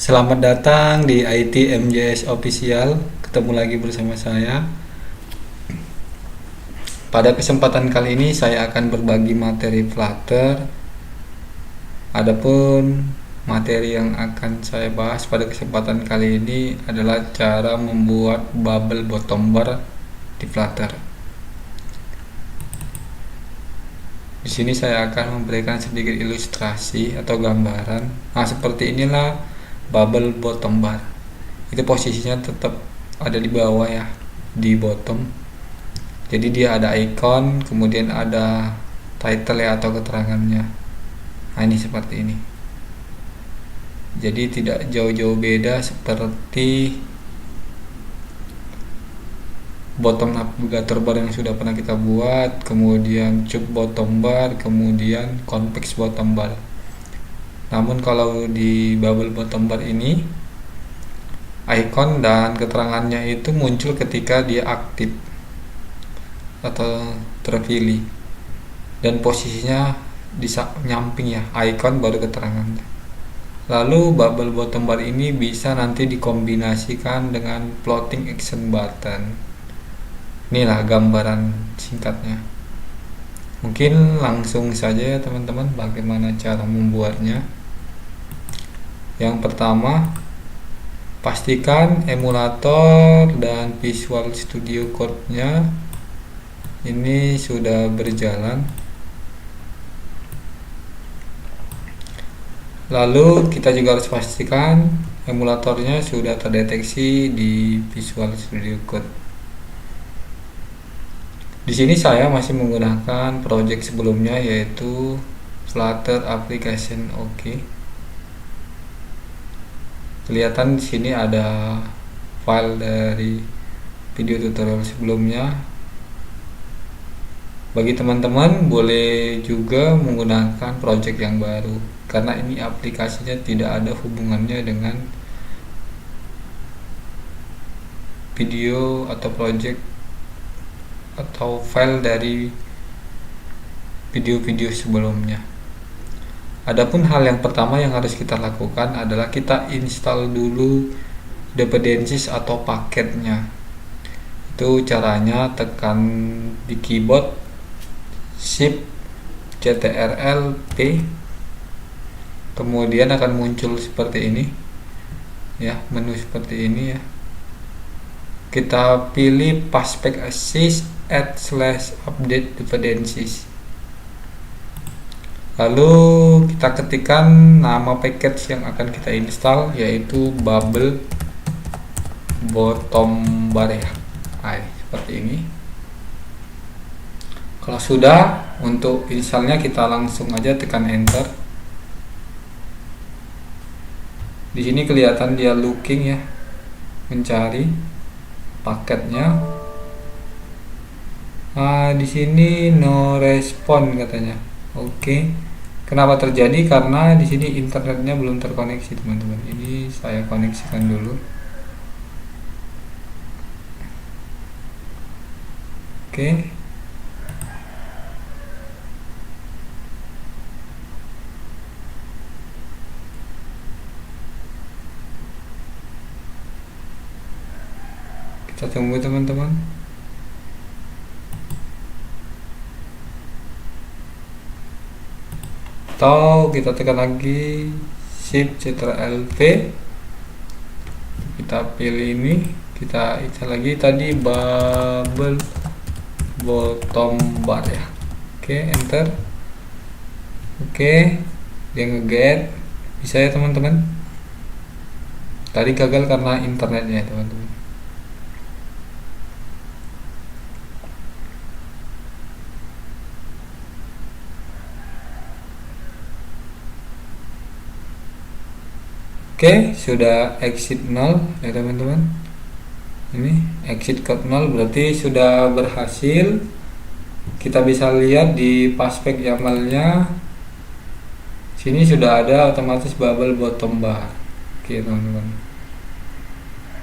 Selamat datang di IT MJS Official. Ketemu lagi bersama saya. Pada kesempatan kali ini saya akan berbagi materi Flutter. Adapun materi yang akan saya bahas pada kesempatan kali ini adalah cara membuat bubble bottom bar di Flutter. Di sini saya akan memberikan sedikit ilustrasi atau gambaran. Nah, seperti inilah bubble bottom bar. Itu posisinya tetap ada di bawah ya, di bottom. Jadi dia ada icon, kemudian ada title ya atau keterangannya. Nah, ini seperti ini. Jadi tidak jauh-jauh beda seperti bottom navigator bar yang sudah pernah kita buat, kemudian cube bottom bar, kemudian convex bottom bar. Namun kalau di bubble bottom bar ini icon dan keterangannya itu muncul ketika dia aktif atau terpilih, dan posisinya di nyamping ya, icon baru keterangannya. Lalu bubble bottom bar ini bisa nanti dikombinasikan dengan floating action button. Inilah gambaran singkatnya. Mungkin langsung saja ya teman-teman, bagaimana cara membuatnya. Yang pertama, pastikan emulator dan Visual Studio Code-nya ini sudah berjalan. Lalu kita juga harus pastikan emulatornya sudah terdeteksi di Visual Studio Code. Di sini saya masih menggunakan project sebelumnya, yaitu Flutter Application OK. Kelihatan di sini ada file dari video tutorial sebelumnya. Bagi teman-teman boleh juga menggunakan project yang baru, karena ini aplikasinya tidak ada hubungannya dengan video atau project atau file dari video-video sebelumnya. Adapun hal yang pertama yang harus kita lakukan adalah kita install dulu dependencies atau paketnya. Itu caranya tekan di keyboard Shift Ctrl P, kemudian akan muncul seperti ini ya, menu seperti ini ya. Kita pilih Fastpack Assist add/update dependencies. Lalu kita ketikkan nama package yang akan kita install, yaitu bubble bottom bar ya. Nah, seperti ini. Kalau sudah, untuk installnya kita langsung aja tekan enter. Di sini kelihatan dia looking ya, mencari paketnya. Nah, di sini no respond katanya. Oke. Kenapa terjadi? Karena di sini internetnya belum terkoneksi, teman-teman. Ini saya koneksikan dulu. Oke. Kita tunggu teman-teman. Atau kita tekan lagi Shift Ctrl V, kita pilih ini, kita install lagi tadi bubble bottom bar ya. Oke, enter. Oke, dia nge-get. Bisa ya teman-teman. Tadi gagal karena internetnya ya teman-teman. Oke, sudah exit 0 ya teman-teman. Ini exit code 0 berarti sudah berhasil. Kita bisa lihat di Fastpack YAML-nya. Sini sudah ada otomatis bubble bottom bar. Oke teman-teman.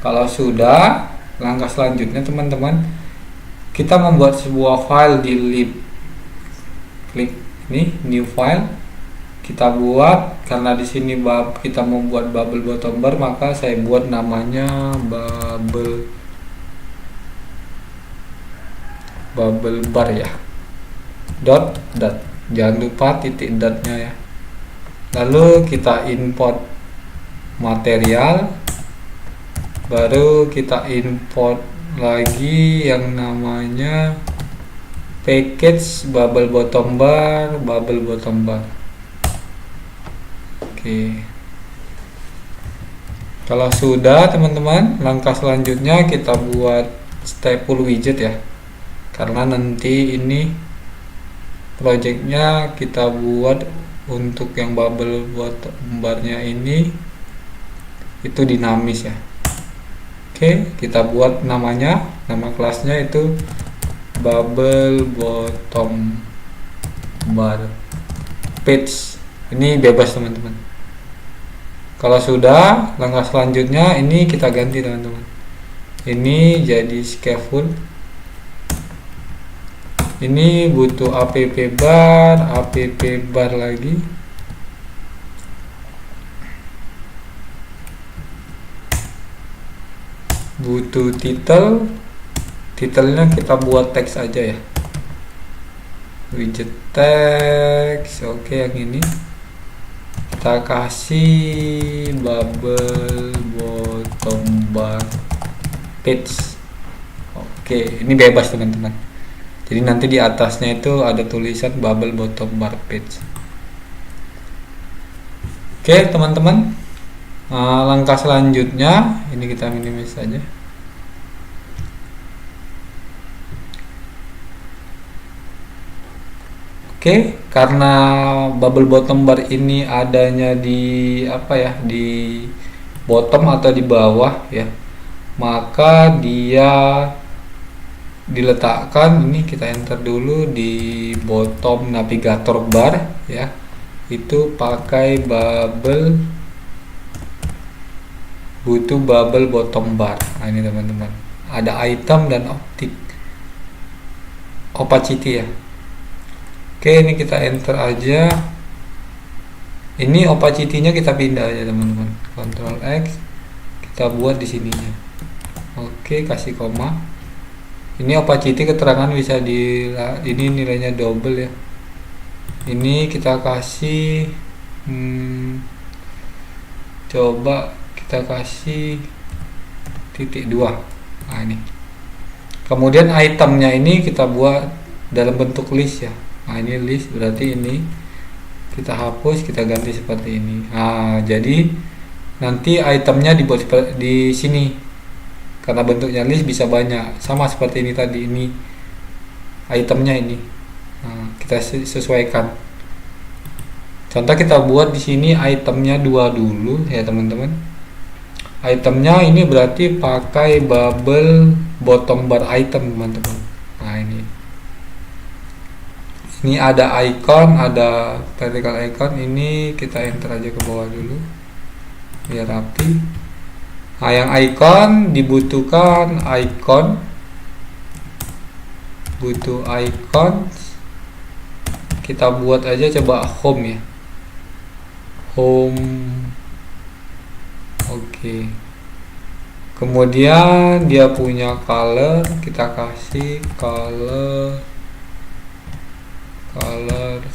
Kalau sudah, langkah selanjutnya teman-teman, kita membuat sebuah file di lib. Klik ini new file. kita buat, karena di sini kita membuat bubble bottom bar, maka saya buat namanya bubble bar ya, dot, jangan lupa titik dotnya ya. Lalu kita import material, baru kita import lagi yang namanya package bubble bottom bar. Oke. Kalau sudah teman-teman, langkah selanjutnya kita buat staple widget ya, karena nanti ini projectnya kita buat untuk yang bubble bottom barnya ini itu dinamis ya. Oke, kita buat nama kelasnya itu bubble bottom bar page. Ini bebas teman-teman. Kalau sudah, langkah selanjutnya ini kita ganti teman-teman. Ini jadi scaffold. Ini butuh app bar lagi. Butuh titelnya kita buat teks aja ya, widget teks. Oke, yang ini kita kasih bubble bottom bar page. Oke, ini bebas teman-teman, jadi nanti di atasnya itu ada tulisan bubble bottom bar page. Oke teman-teman, langkah selanjutnya ini kita minimize saja. Oke, karena bubble bottom bar ini adanya di di bottom atau di bawah ya, maka dia diletakkan, ini kita enter dulu di bottom navigator bar ya, itu pakai butuh bubble bottom bar. Nah ini teman-teman, ada item dan opacity ya. Oke, ini kita enter aja. Ini opacity-nya kita pindah aja teman-teman. Ctrl X, kita buat di sininya. Oke, kasih koma. Ini opacity keterangan bisa ini nilainya double ya. Ini kita kasih coba kita kasih titik 2. Nah ini. Kemudian itemnya ini kita buat dalam bentuk list ya. Nah ini list, berarti ini kita hapus, kita ganti seperti ini. Nah jadi nanti itemnya dibuat di sini, karena bentuknya list bisa banyak, sama seperti ini tadi. Ini itemnya ini. Nah, kita sesuaikan. Contoh kita buat di sini itemnya 2 dulu ya teman-teman. Itemnya ini berarti pakai bubble bottom bar item teman-teman. Nah ini ada icon, ada vertical icon. Ini kita enter aja ke bawah dulu biar rapi. Nah yang icon dibutuhkan butuh icon. Kita buat aja coba home ya, home. Oke. Kemudian dia punya color, kita kasih color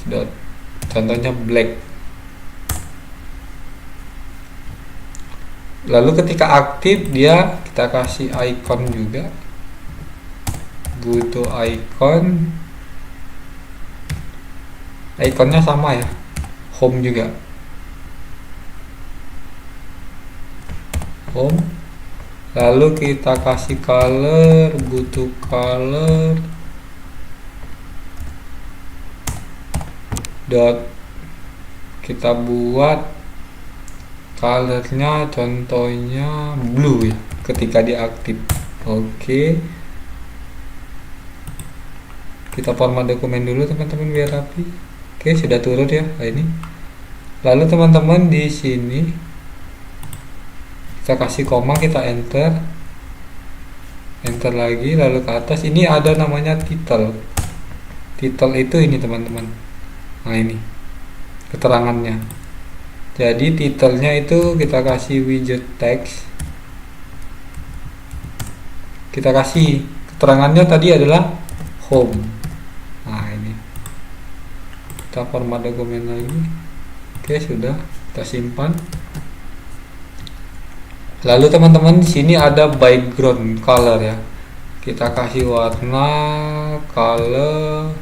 dot, contohnya black. Lalu ketika aktif dia kita kasih icon juga, butuh iconnya sama ya, home juga, home. Lalu kita kasih color, butuh color dot, kita buat colornya contohnya blue ya ketika diaktif. Oke, kita format dokumen dulu teman-teman biar rapi. Oke, sudah turun ya. Nah, ini lalu teman-teman di sini kita kasih koma, kita enter lagi, lalu ke atas ini ada namanya title itu ini teman-teman. Nah ini keterangannya. Jadi titelnya itu kita kasih widget text, kita kasih keterangannya tadi adalah home. Nah ini kita format dokumen lagi. Oke, sudah kita simpan. Lalu teman-teman di sini ada background color ya, kita kasih warna color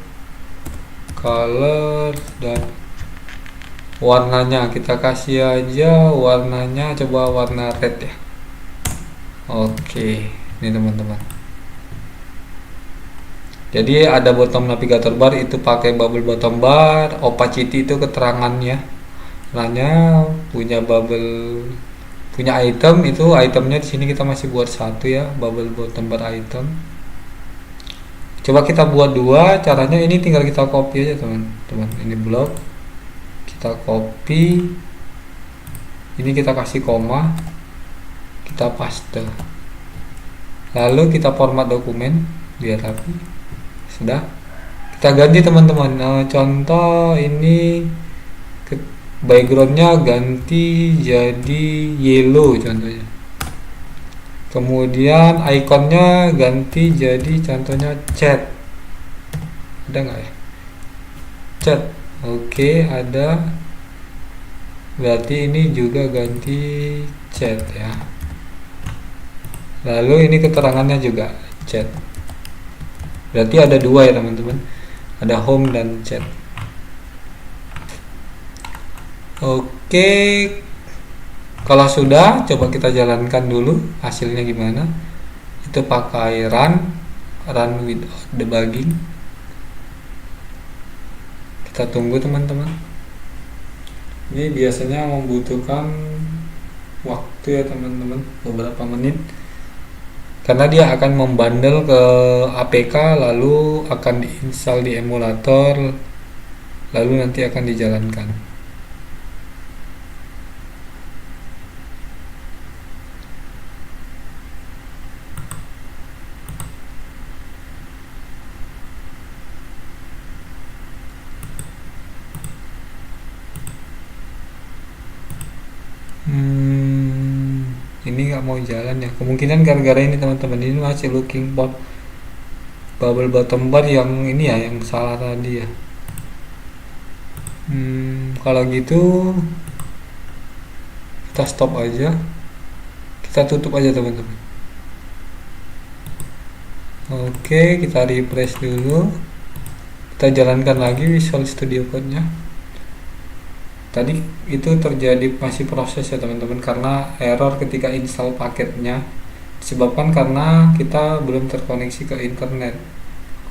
dan warnanya kita kasih aja warnanya, coba warna red ya. Oke, ini teman-teman. Jadi ada bottom navigator bar itu pakai bubble bottom bar, opacity itu keterangannya. Nanya punya bubble, punya item, itu itemnya di sini kita masih buat satu ya, bubble bottom bar item. Coba kita buat dua, caranya ini tinggal kita copy aja teman-teman. Ini blok, kita copy, ini kita kasih koma, kita paste, lalu kita format dokumen biar rapi. Sudah, kita ganti teman-teman. Contoh ini backgroundnya ganti jadi yellow contohnya, kemudian ikonnya ganti jadi contohnya chat, ada nggak ya chat? Oke, ada, berarti ini juga ganti chat ya. Lalu ini keterangannya juga chat, berarti ada dua ya teman-teman, ada home dan chat. Oke, kalau sudah, coba kita jalankan dulu hasilnya gimana. Itu pakai run without debugging. Kita tunggu teman-teman. Ini biasanya membutuhkan waktu ya teman-teman, beberapa menit, karena dia akan membundle ke APK, lalu akan diinstal di emulator, lalu nanti akan dijalankan. Ini nggak mau jalan ya, kemungkinan gara-gara ini teman-teman, ini masih looking for bubble bottom bar yang ini ya, yang salah tadi ya. Kalau gitu kita stop aja, kita tutup aja teman-teman. Oke, kita refresh dulu, kita jalankan lagi Visual Studio Code nya. Tadi itu terjadi masih proses ya teman-teman, karena error ketika install paketnya disebabkan karena kita belum terkoneksi ke internet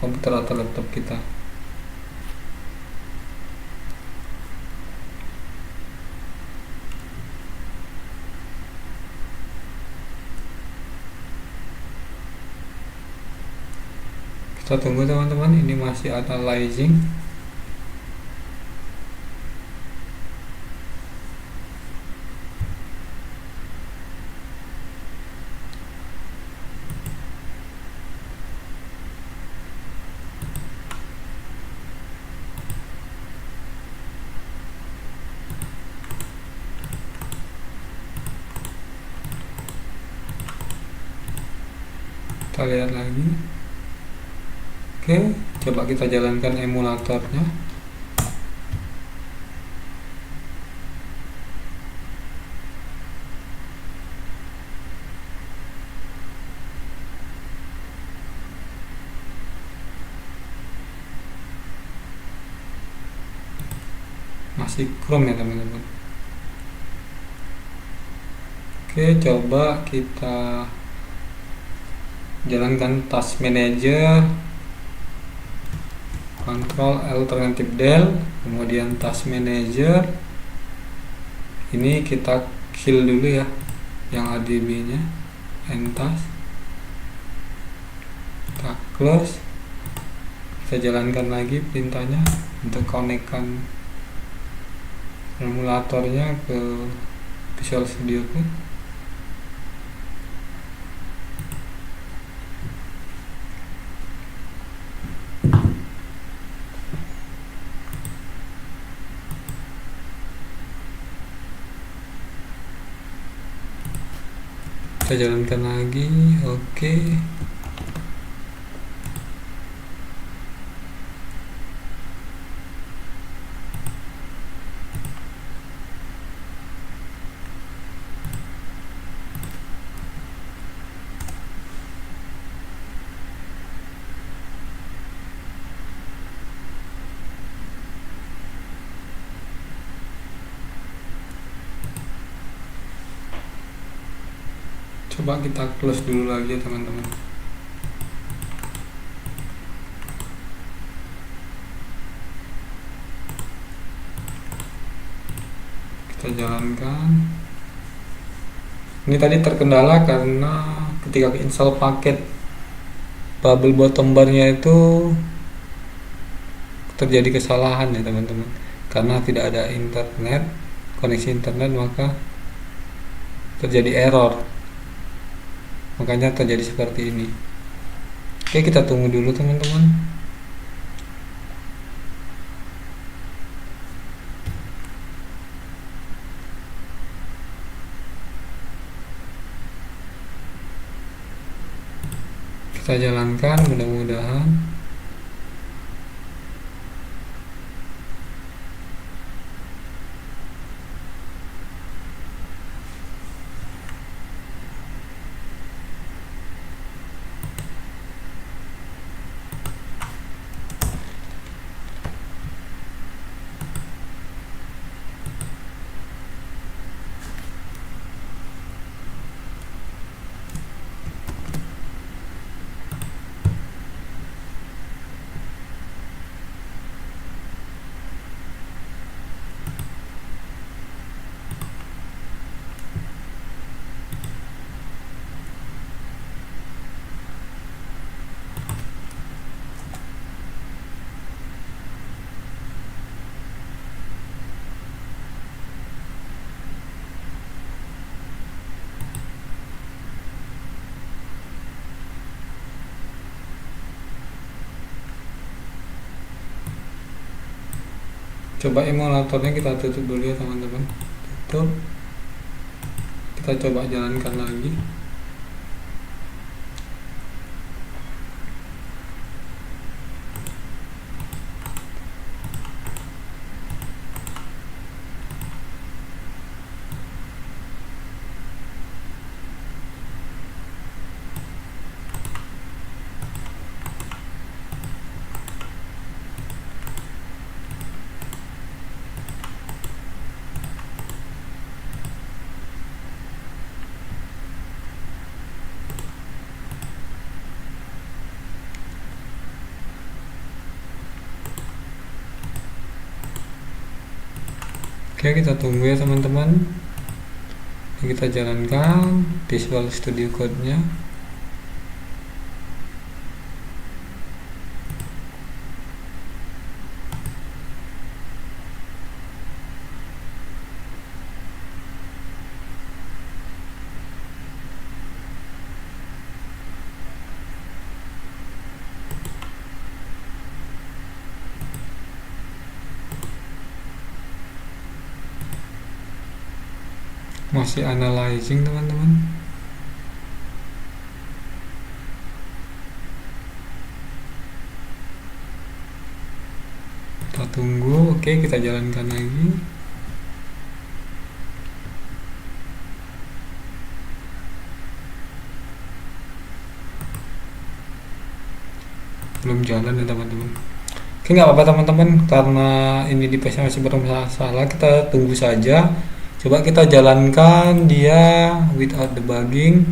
komputer atau laptop kita. Kita tunggu teman-teman, ini masih analyzing. Kita lihat lagi. Oke, coba kita jalankan emulatornya. Masih Chrome ya teman-teman. Oke, coba kita jalankan task manager, Ctrl alternatif del, kemudian task manager. Ini kita kill dulu ya yang ADB nya, end task, kita close, kita jalankan lagi perintahnya untuk konekkan emulatornya ke Visual Studio Code. Kita jalankan lagi. Oke. Coba kita close dulu lagi ya teman-teman. Kita jalankan. Ini tadi terkendala karena ketika install paket bubble bottom barnya itu terjadi kesalahan ya teman-teman. Karena tidak ada internet, koneksi internet, maka terjadi error. Makanya terjadi seperti ini. Oke, kita tunggu dulu teman-teman. Kita jalankan, mudah-mudahan. Coba emulatornya kita tutup dulu ya teman-teman. Tutup. Kita coba jalankan lagi. Oke, kita tunggu ya teman-teman. Kita jalankan Visual Studio Code-nya. Masih analyzing teman-teman. Kita tunggu. Oke, kita jalankan lagi. Belum jalan ya teman-teman. Oke, nggak apa-apa teman-teman, karena ini device masih bermasalah, kita tunggu saja. Coba kita jalankan dia without debugging.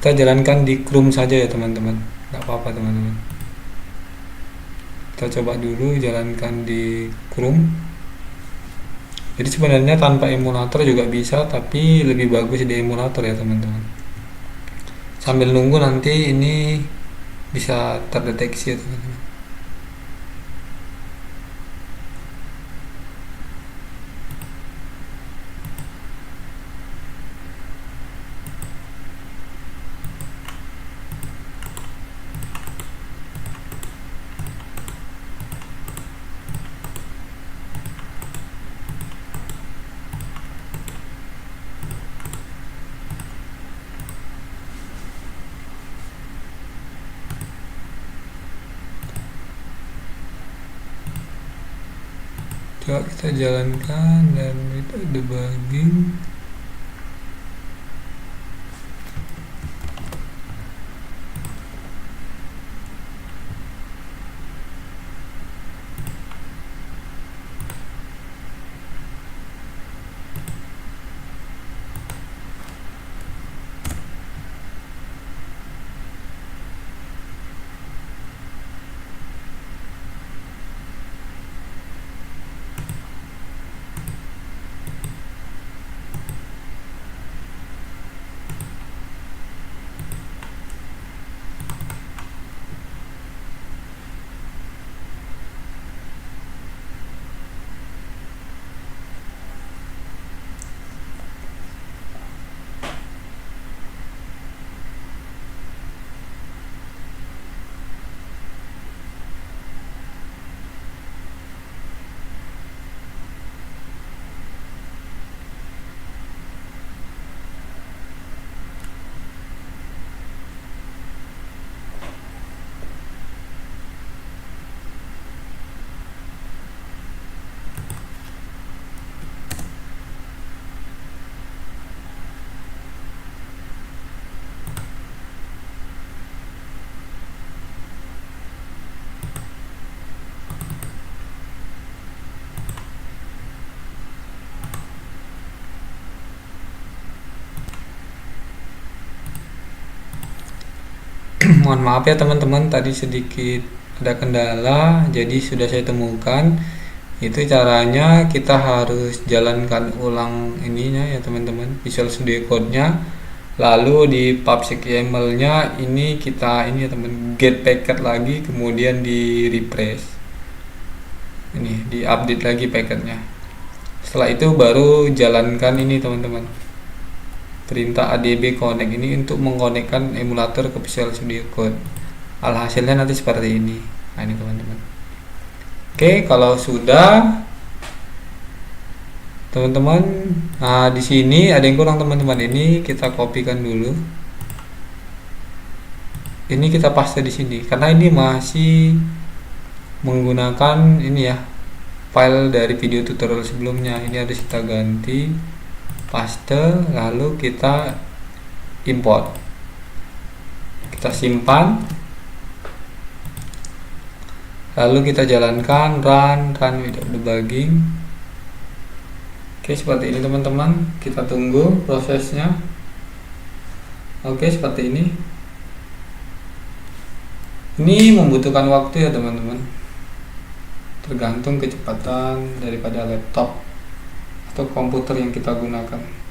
Kita jalankan di Chrome saja ya teman-teman. Nggak apa-apa teman-teman. Kita coba dulu jalankan di Chrome. Jadi sebenarnya tanpa emulator juga bisa, tapi lebih bagus di emulator ya teman-teman. Sambil nunggu nanti ini bisa terdeteksi ya teman-teman. coba kita jalankan dan itu debugging. Mohon maaf ya teman-teman, tadi sedikit ada kendala, jadi sudah saya temukan. Itu caranya kita harus jalankan ulang ininya ya teman-teman, Visual Studio Code-nya. Lalu di PubSec YAML-nya ini kita ini ya teman, get packet lagi, kemudian di refresh. Ini di update lagi packetnya. Setelah itu baru jalankan ini teman-teman, perintah adb connect ini untuk mengkonekkan emulator ke Visual Studio Code. Alhasilnya nanti seperti ini. Nah ini teman-teman. Oke, kalau sudah teman-teman, nah di sini ada yang kurang teman-teman, ini kita kopikan dulu. Ini kita paste di sini karena ini masih menggunakan ini ya, file dari video tutorial sebelumnya. Ini harus kita ganti, paste, lalu kita import, kita simpan, lalu kita jalankan run without debugging. Oke, seperti ini teman-teman, kita tunggu prosesnya. Oke, seperti ini. Ini membutuhkan waktu ya teman-teman, tergantung kecepatan daripada laptop atau komputer yang kita gunakan.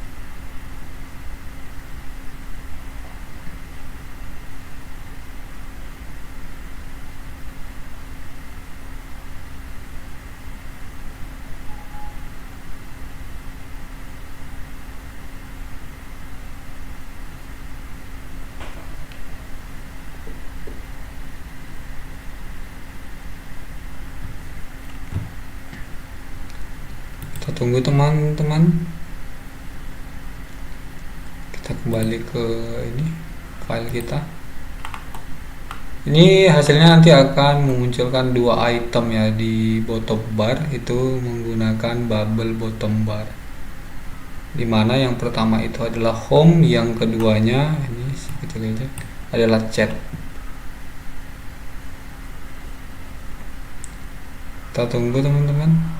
Kita tunggu teman-teman. Kita kembali ke ini file kita. Ini hasilnya nanti akan memunculkan dua item ya di bottom bar, itu menggunakan bubble bottom bar. Dimana yang pertama itu adalah home, yang keduanya ini sekecil aja adalah chat. Kita tunggu teman-teman.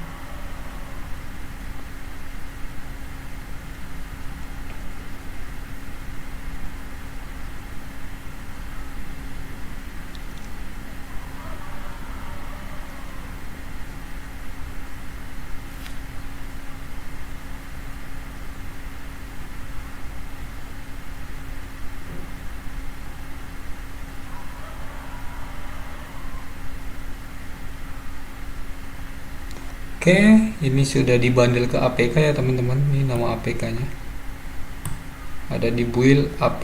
Oke, ini sudah dibundle ke APK ya teman-teman. Ini nama APK-nya. Ada di build app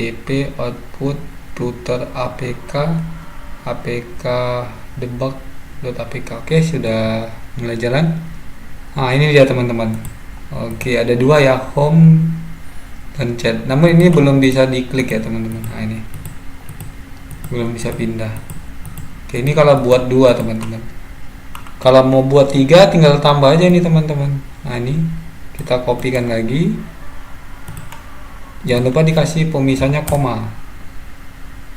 output router APK debug.apk. Oke, sudah mulai jalan. Nah, ini dia teman-teman. Oke, ada dua ya, home dan chat. Namun ini belum bisa diklik ya teman-teman. Nah, ini belum bisa pindah. Oke, ini kalau buat dua teman-teman. Kalau mau buat 3 tinggal tambah aja nih teman-teman. Nah ini kita kopikan lagi, jangan lupa dikasih pemisahnya koma,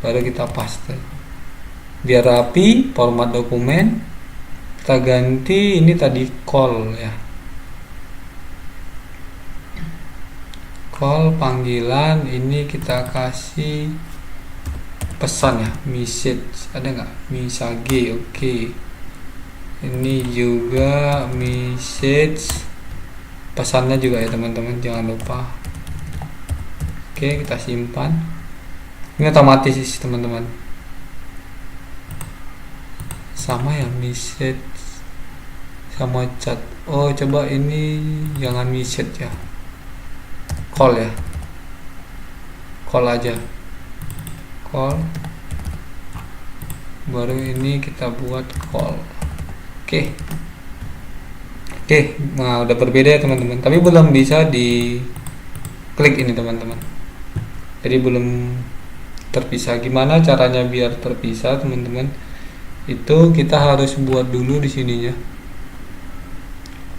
baru kita paste biar rapi. Format dokumen kita ganti ini tadi call ya, call panggilan. Ini kita kasih pesan ya, message ada nggak, misage. Oke, ini juga message, pesannya juga ya teman-teman, jangan lupa. Oke, kita simpan. Ini otomatis teman-teman, sama ya message sama chat. Oh coba ini jangan message ya, call ya, call aja, call, baru ini kita buat call. Oke, nah udah berbeda ya teman-teman, tapi belum bisa di klik ini teman-teman, jadi belum terpisah. Gimana caranya biar terpisah teman-teman? Itu kita harus buat dulu di sininya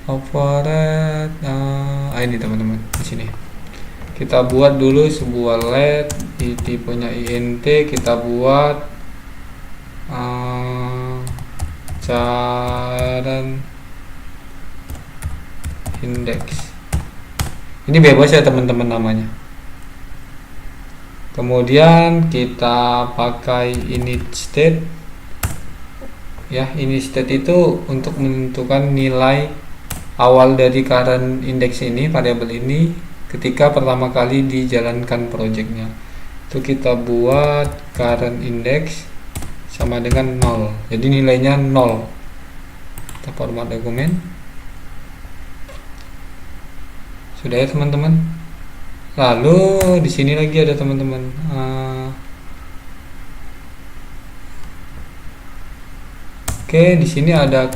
override. Ini teman-teman, di sini kita buat dulu sebuah LED di tipenya int. Kita buat caren index. Ini bebas ya teman-teman namanya. Kemudian kita pakai init state ya. Init state itu untuk menentukan nilai awal dari current index ini, variabel ini, ketika pertama kali dijalankan projectnya. Itu kita buat current index sama dengan 0, jadi nilainya 0. Kita format dokumen. Sudah ya teman-teman. Lalu di sini lagi ada teman-teman, oke, di sini ada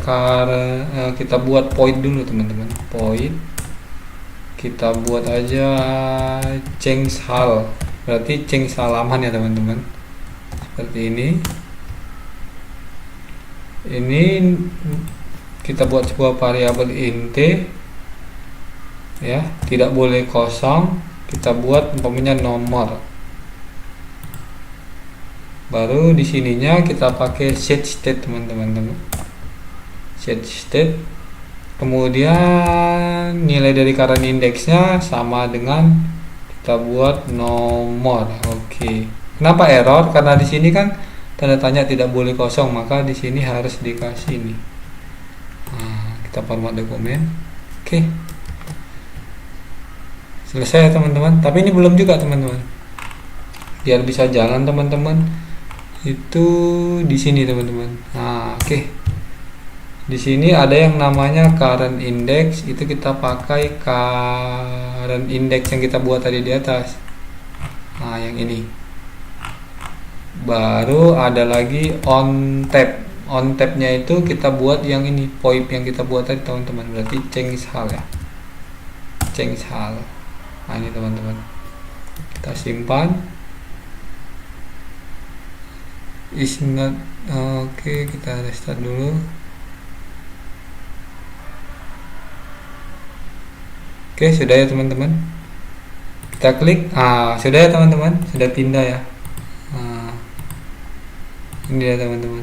kita buat point dulu teman-teman. Point kita buat aja change hal, berarti change halaman ya teman-teman, seperti ini. Ini kita buat sebuah variabel int ya, tidak boleh kosong. Kita buat umpamanya nomor. Baru di sininya kita pakai set state teman-teman, set state. Kemudian nilai dari current indexnya sama dengan kita buat nomor. Oke. Kenapa error? Karena di sini kan tanda tanya tidak boleh kosong, maka di sini harus dikasih ini. Nah, kita format dokumen. Oke. Selesai ya teman-teman. Tapi ini belum juga teman-teman. Biar bisa jalan teman-teman, itu di sini teman-teman. Nah, oke. Di sini ada yang namanya current index, itu kita pakai current index yang kita buat tadi di atas. Nah, yang ini. Baru ada lagi on tab. On tabnya itu kita buat yang ini, point yang kita buat tadi teman-teman. Berarti change hal ya. Change hal. Nah, ini teman-teman. Kita simpan. Is not. Oke, kita restart dulu. Oke, sudah ya teman-teman. Kita klik. Sudah ya teman-teman, sudah pindah ya. Ini ya teman-teman.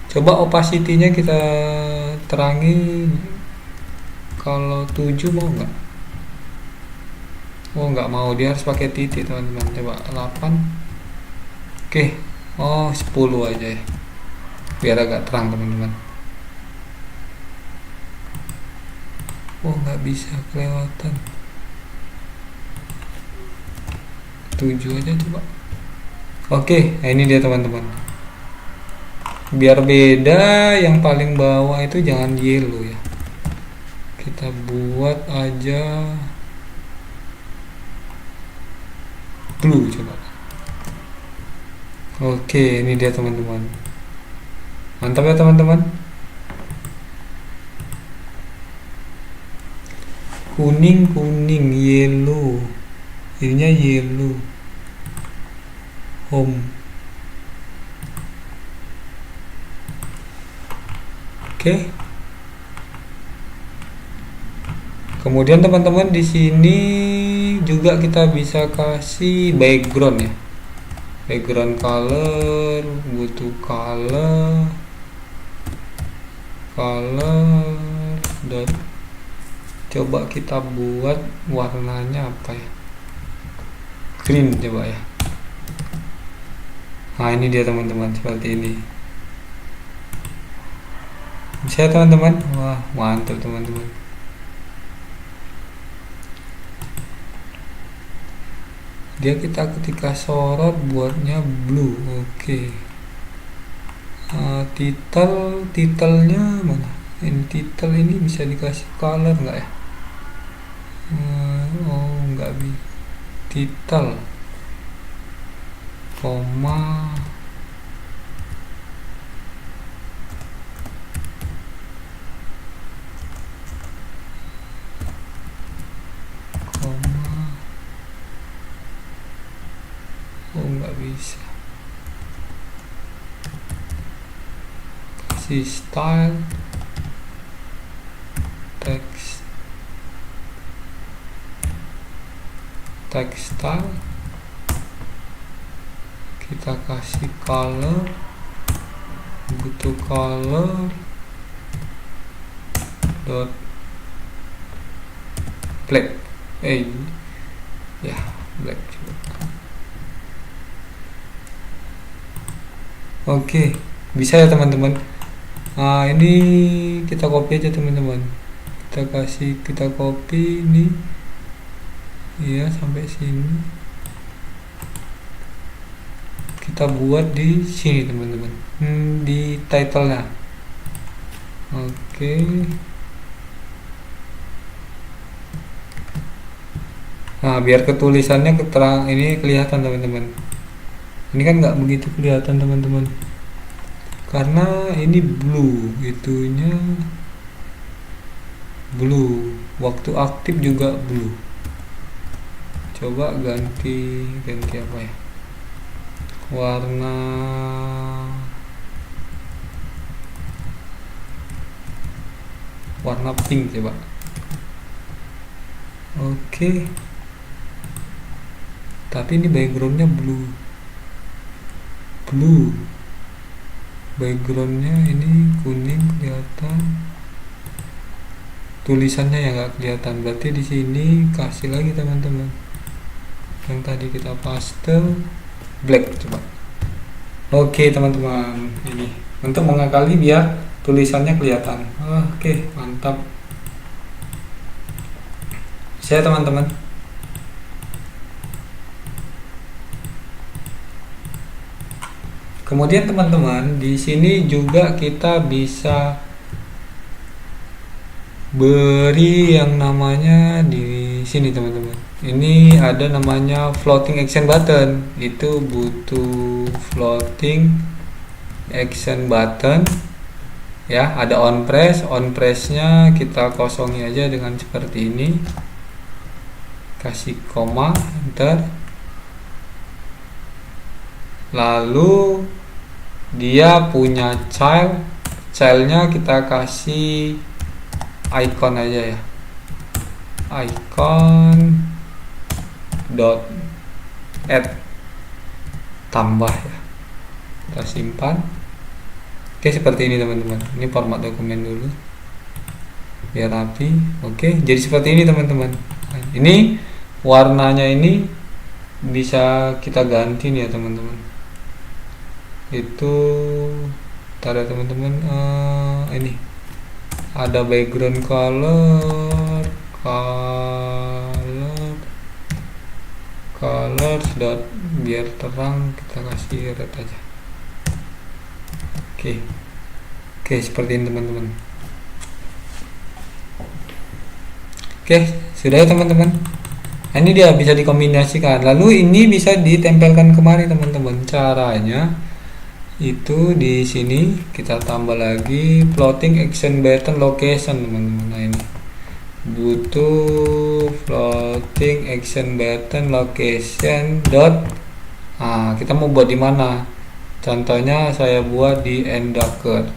Coba opacity-nya kita terangi. Kalau 7 mau nggak? Oh, nggak mau, dia harus pakai titik teman-teman. Coba 8. Oke. Oh, 10 aja ya, biar agak terang teman-teman. Oh, nggak bisa, kelewatan. 7 aja coba. Oke, nah ini dia teman-teman. Biar beda, yang paling bawah itu jangan yellow ya. Kita buat aja blue coba. Oke, ini dia teman-teman. Mantap ya teman-teman. Kuning, yellow. Ininya yellow. Home. Oke. Kemudian teman-teman di sini juga kita bisa kasih background ya. Background color, butuh color dot, coba kita buat warnanya apa ya, green coba ya. Nah ini dia teman-teman, seperti ini bisa teman-teman. Wah mantap teman-teman. Dia kita ketika sorot buatnya blue. Oke. Titelnya mana? Ini titel ini bisa dikasih color nggak ya? Oh nggak bisa. Titel koma oh nggak bisa. Kasih style text style, kita kasih color, butuh color dot black ya black. Oke, bisa ya teman-teman. Nah ini kita copy aja teman-teman, kita copy ini ya sampai sini, kita buat di sini teman-teman, di title-nya. Oke. Nah biar ketulisannya keterang ini kelihatan teman-teman. Ini kan nggak begitu kelihatan teman-teman, karena ini blue, itunya blue, waktu aktif juga blue. Coba ganti apa ya, warna pink coba. Oke. Tapi ini backgroundnya blue, backgroundnya ini kuning kelihatan, tulisannya yang nggak kelihatan. Berarti di sini kasih lagi teman-teman, yang tadi kita paste black coba. Oke teman-teman, ini untuk mengakali biar tulisannya kelihatan. Oke mantap. Saya teman-teman. Kemudian teman-teman di sini juga kita bisa beri yang namanya di sini teman-teman. Ini ada namanya floating action button. Itu butuh floating action button. Ya, ada on pressnya kita kosongi aja dengan seperti ini. Kasih koma, enter. Lalu dia punya childnya kita kasih icon aja ya, icon dot add, tambah ya, kita simpan. Oke seperti ini teman-teman, ini format dokumen dulu biar rapi. Oke jadi seperti ini teman-teman. Ini warnanya ini bisa kita ganti nih ya teman-teman. Itu tada teman-teman, ini ada background color dot, biar terang kita kasih red aja. Oke seperti ini teman-teman. Oke sudah ya teman-teman. Ini dia bisa dikombinasikan, lalu ini bisa ditempelkan kemari teman-teman. Caranya itu di sini kita tambah lagi floating action button location teman-teman. Nah ini butuh floating action button location dot. Nah kita mau buat di mana? Contohnya saya buat di end docker,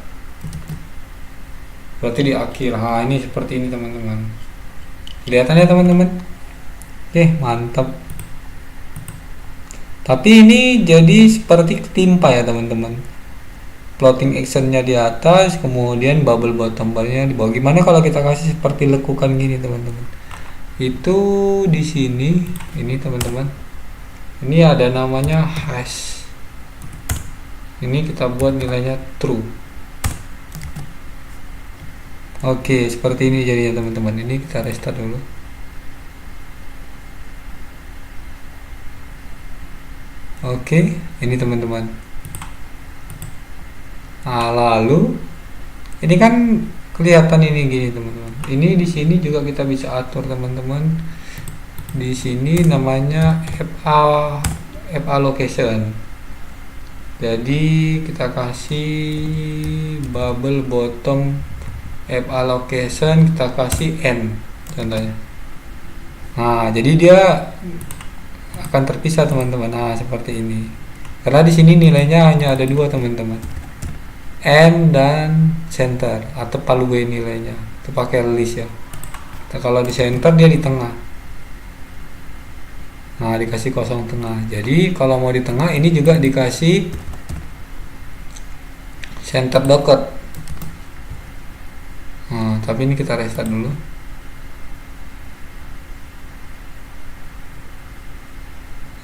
berarti di akhir. Nah ini seperti ini teman-teman. Kelihatan ya teman-teman? Oke, mantap. Tapi ini jadi seperti ketimpa ya teman-teman. Floating actionnya di atas, kemudian bubble bottom barnya di bawah. Gimana kalau kita kasih seperti lekukan gini teman-teman? Itu di sini, ini teman-teman. Ini ada namanya hash. Ini kita buat nilainya true. Oke, seperti ini jadinya teman-teman. Ini kita restart dulu. Oke, ini teman-teman. Nah, lalu ini kan kelihatan ini gini teman-teman. Ini di sini juga kita bisa atur teman-teman. Di sini namanya FA location. Jadi kita kasih bubble bottom FA location, kita kasih N contohnya. Nah, jadi dia akan terpisah teman-teman. Nah, seperti ini. Karena di sini nilainya hanya ada dua teman-teman. N dan center atau palu B nilainya. Itu pakai list ya. Nah, kalau di center dia di tengah. Nah, dikasih kosong tengah. Jadi kalau mau di tengah ini juga dikasih center deket. Nah, tapi ini kita restart dulu.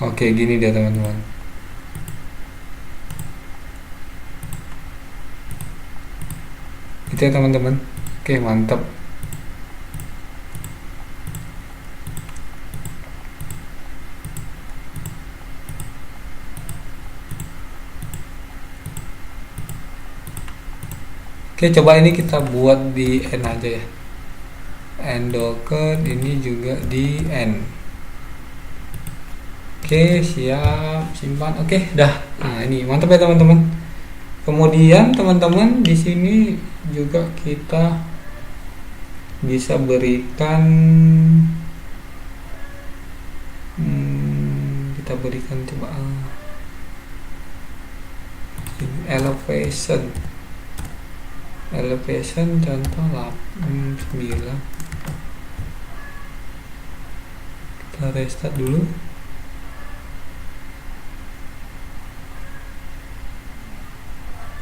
Oke, gini dia teman-teman. Itu ya teman-teman. Oke, mantap. Oke, coba ini kita buat di N aja ya. N docker, ini juga di N. Oke, siap, simpan. Oke, dah. Nah, ini mantap ya teman-teman. Kemudian teman-teman di sini juga kita bisa berikan coba elevation contoh 9. Kita restart dulu.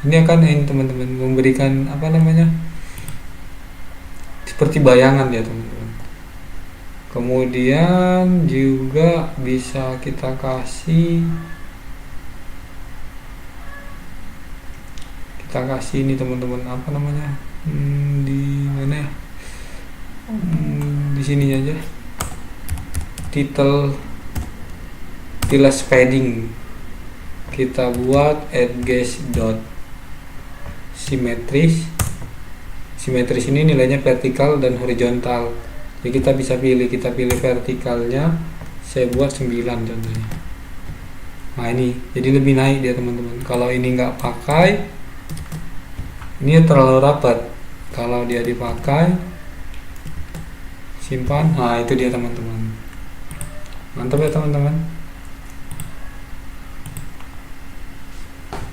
Ini akan ini teman-teman memberikan apa namanya, seperti bayangan ya teman-teman. Kemudian juga bisa kita kasih ini teman-teman, apa namanya, di mana ya, di sini aja, title padding kita buat edges dot simetris ini nilainya vertikal dan horizontal. Jadi kita bisa kita pilih vertikalnya, saya buat 9 contohnya. Nah, ini jadi lebih naik dia teman-teman. Kalau ini nggak pakai, ini terlalu rapat. Kalau dia dipakai, simpan. Nah, itu dia teman-teman. Mantap ya teman-teman.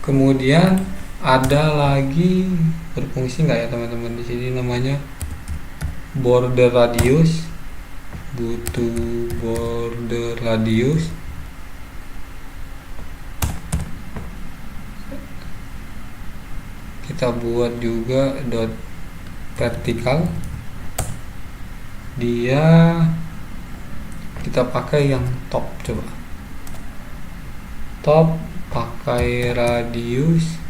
Kemudian ada lagi berfungsi nggak ya teman-teman, di sini namanya border radius. Butuh border radius. Kita buat juga dot vertikal. Dia kita pakai yang top, coba top, pakai radius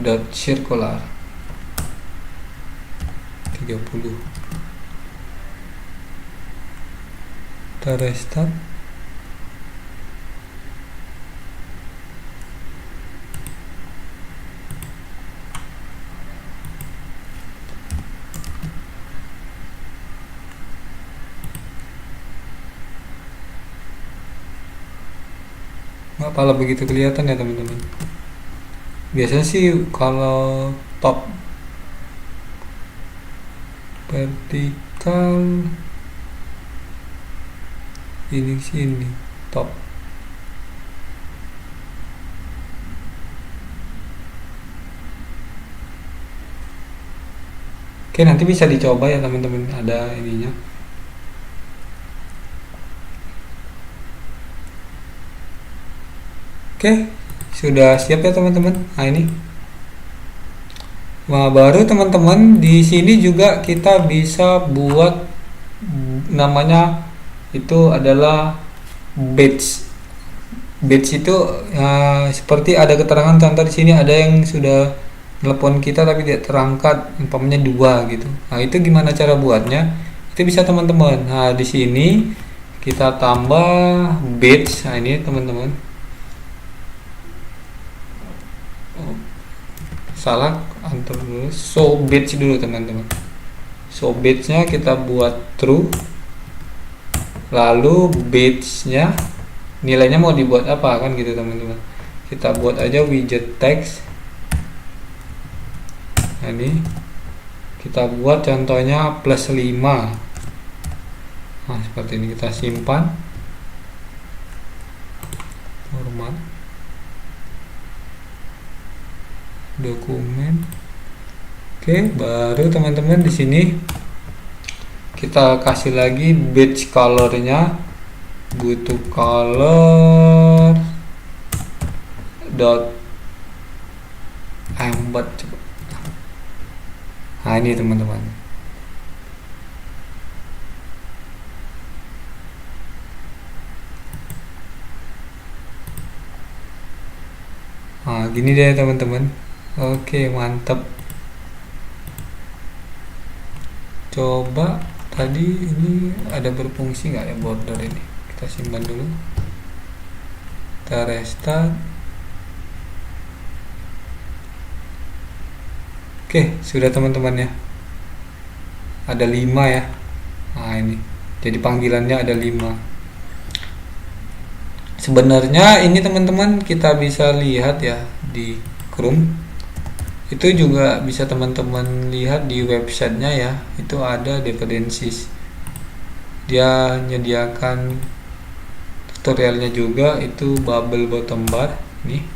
dot circular 30. Kita restart. Nggak pala begitu kelihatan ya teman-teman. Biasanya sih kalau top vertikal ini sini top. Oke, nanti bisa dicoba ya teman-teman, ada ininya. Oke, sudah siap ya teman-teman. Nah ini. Nah, baru teman-teman di sini juga kita bisa buat namanya itu adalah batch. Batch itu seperti ada keterangan contoh di sini ada yang sudah telepon kita tapi tidak terangkat, umpamanya 2 gitu. Nah, itu gimana cara buatnya? Itu bisa teman-teman. Nah, di sini kita tambah batch. Nah, ini teman-teman. Salah antar dulu, so batch dulu teman-teman. So batchnya kita buat true, lalu batchnya nilainya mau dibuat apa kan gitu teman-teman. Kita buat aja widget text. Nah, ini kita buat contohnya plus 5. Nah, seperti ini kita simpan, format dokumen. Oke, baru teman-teman di sini kita kasih lagi batch colornya, butuh color dot embed coba. Nah, ini teman-teman. Nah, gini deh teman-teman. Oke, mantap. Coba tadi ini ada berfungsi nggak ya border ini? Kita simpan dulu. Kita restart. Oke, sudah teman-teman ya. Ada 5 ya. Nah, ini. Jadi panggilannya ada 5. Sebenarnya ini teman-teman kita bisa lihat ya di Chrome. Itu juga bisa teman-teman lihat di websitenya ya, itu ada dependencies, dia menyediakan tutorialnya juga, itu bubble bottom bar. Nih,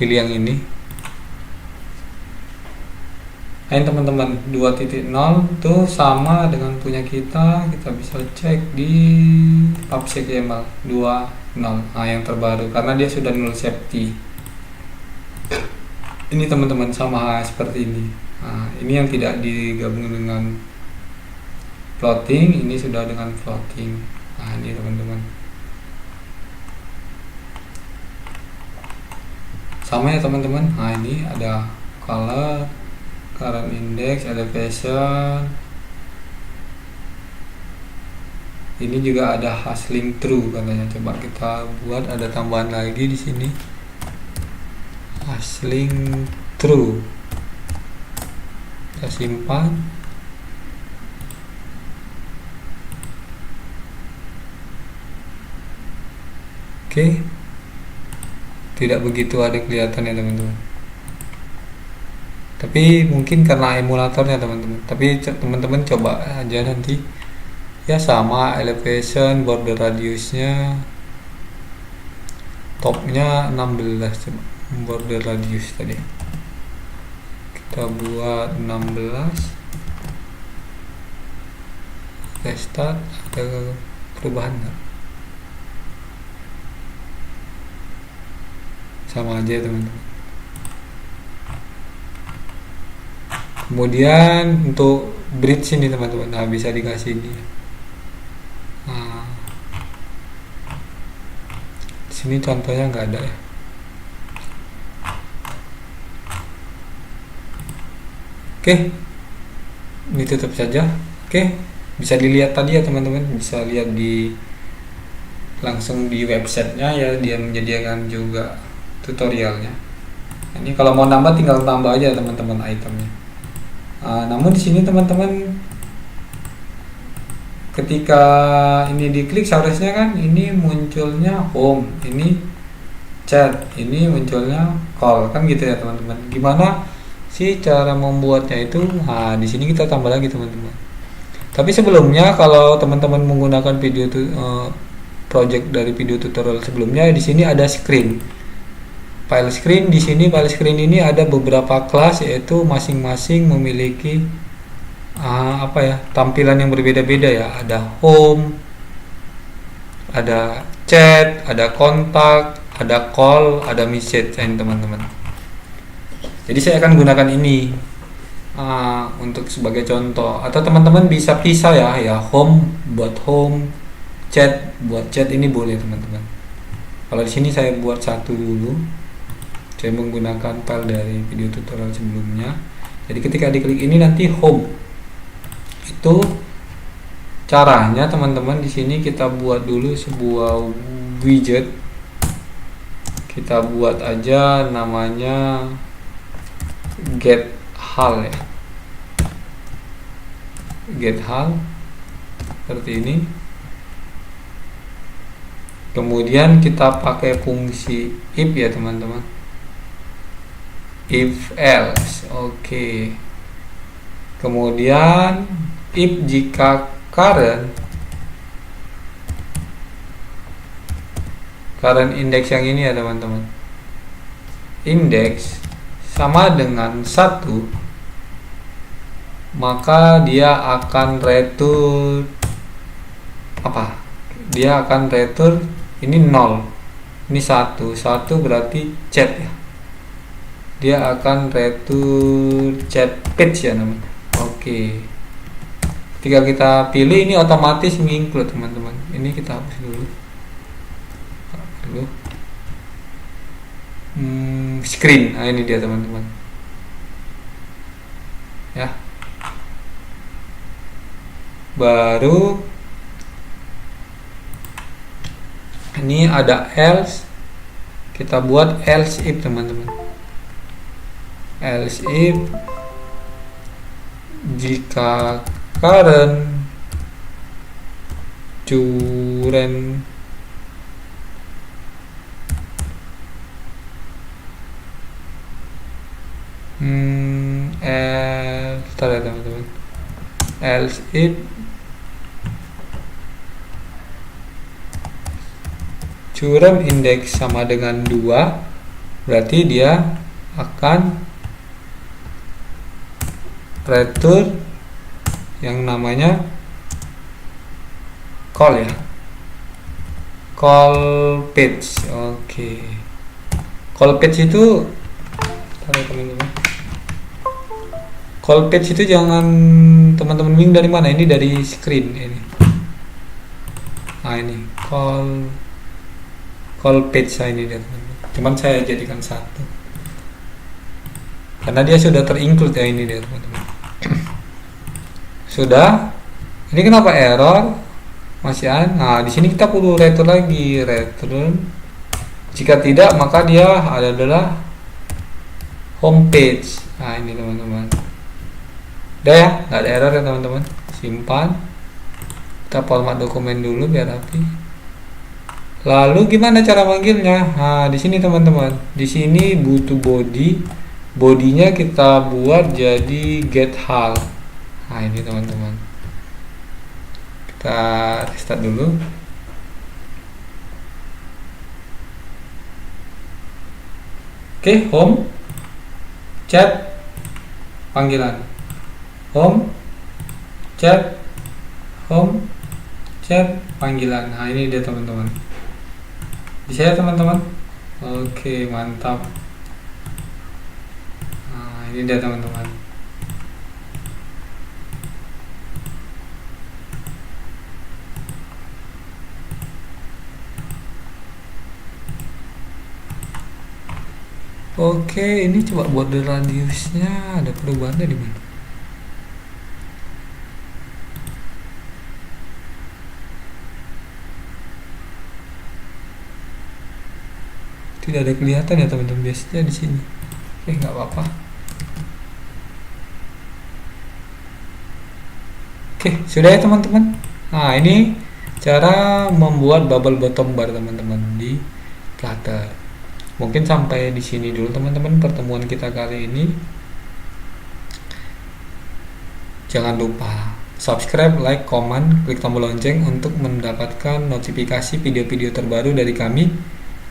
pilih yang ini. Nah, teman-teman 2.0 tuh sama dengan punya kita bisa cek di PubSec.yml 2.0. Nah, yang terbaru karena dia sudah null safety. Ini teman-teman sama seperti ini. Nah, ini yang tidak digabung dengan floating, ini sudah dengan floating. Nah, ini teman-teman. Sama ya teman-teman. Nah, ini ada color, current index, elevation. Ini juga ada hustling true katanya. Coba kita buat ada tambahan lagi di sini. Hustling true. Kita simpan. Oke. Tidak begitu ada kelihatan ya teman-teman. Tapi mungkin karena emulatornya teman-teman. Tapi teman-teman coba aja nanti. Ya sama elevation, border radiusnya, topnya 16 coba. Border radius tadi kita buat 16. Restart, ada perubahan nggak? Sama aja teman-teman. Kemudian untuk bridge ini teman-teman, nah bisa dikasih ini. Nah, sini contohnya nggak ada ya. Oke, ini tutup saja. Oke, bisa dilihat tadi ya teman-teman, bisa lihat di langsung di websitenya ya, dia menyediakan juga tutorialnya. Ini kalau mau nambah tinggal tambah aja teman-teman itemnya. Namun di sini teman-teman, ketika ini diklik seharusnya kan ini munculnya home, ini chat, ini munculnya call kan gitu ya teman-teman. Gimana sih cara membuatnya itu? Nah, di sini kita tambah lagi teman-teman. Tapi sebelumnya kalau teman-teman menggunakan video project dari video tutorial sebelumnya, di sini ada screen. File screen, di sini file screen ini ada beberapa kelas, yaitu masing-masing memiliki apa ya, tampilan yang berbeda-beda ya. Ada home, ada chat, ada kontak, ada call, ada message ini teman-teman. Jadi saya akan gunakan ini untuk sebagai contoh, atau teman-teman bisa pisah ya home buat home, chat buat chat, ini boleh teman-teman. Kalau di sini saya buat satu dulu. Saya menggunakan file dari video tutorial sebelumnya. Jadi ketika diklik ini nanti home. Itu caranya teman-teman. Di sini kita buat dulu sebuah widget. Kita buat aja namanya get hal ya. Get hal seperti ini. Kemudian kita pakai fungsi if ya teman-teman. If else, oke. Kemudian if jika current index yang ini ya teman-teman, index sama dengan 1, maka dia akan return apa? Dia akan return ini 0, ini 1 berarti chat ya. Dia akan return chat page ya teman. Oke. Ketika kita pilih ini otomatis menginclude teman-teman. Ini kita hapus dulu. Screen. Nah, ini dia teman-teman. Ya. Baru ini ada else. Kita buat else if teman-teman. Else if jika current teman-teman. Else if current index sama dengan 2, berarti dia akan return yang namanya call ya, call page. Oke. Call page itu teman-teman, call page itu jangan teman-teman bingung dari mana, ini dari screen ini. Nah ini call page saya ini dia teman-teman. Cuman saya jadikan satu karena dia sudah terinclude ya, ini dia teman-teman. Sudah. Ini kenapa error? Masih ada. Nah, di sini kita perlu return lagi, return. Jika tidak, maka dia adalah homepage. Nah, ini teman-teman. Udah ya, nggak ada error ya teman-teman. Simpan. Kita format dokumen dulu biar rapi. Lalu gimana cara manggilnya? Nah, di sini teman-teman. Di sini butuh body. Bodinya kita buat jadi get hal. Nah ini teman-teman, kita restart dulu. Oke, home, chat, panggilan, home, chat, panggilan. Nah ini dia teman-teman. Bisa ya teman-teman? Oke, mantap. Nah ini dia teman-teman. Oke, ini coba border radiusnya ada perubahannya di mana? Tidak ada kelihatan ya teman-teman, biasanya di sini. Oke, nggak apa-apa. Oke, sudah ya teman-teman. Nah, ini cara membuat bubble bottom bar teman-teman di Flutter. Mungkin sampai di sini dulu teman-teman pertemuan kita kali ini. Jangan lupa subscribe, like, comment, klik tombol lonceng untuk mendapatkan notifikasi video-video terbaru dari kami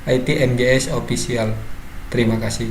IT MGS Official. Terima kasih.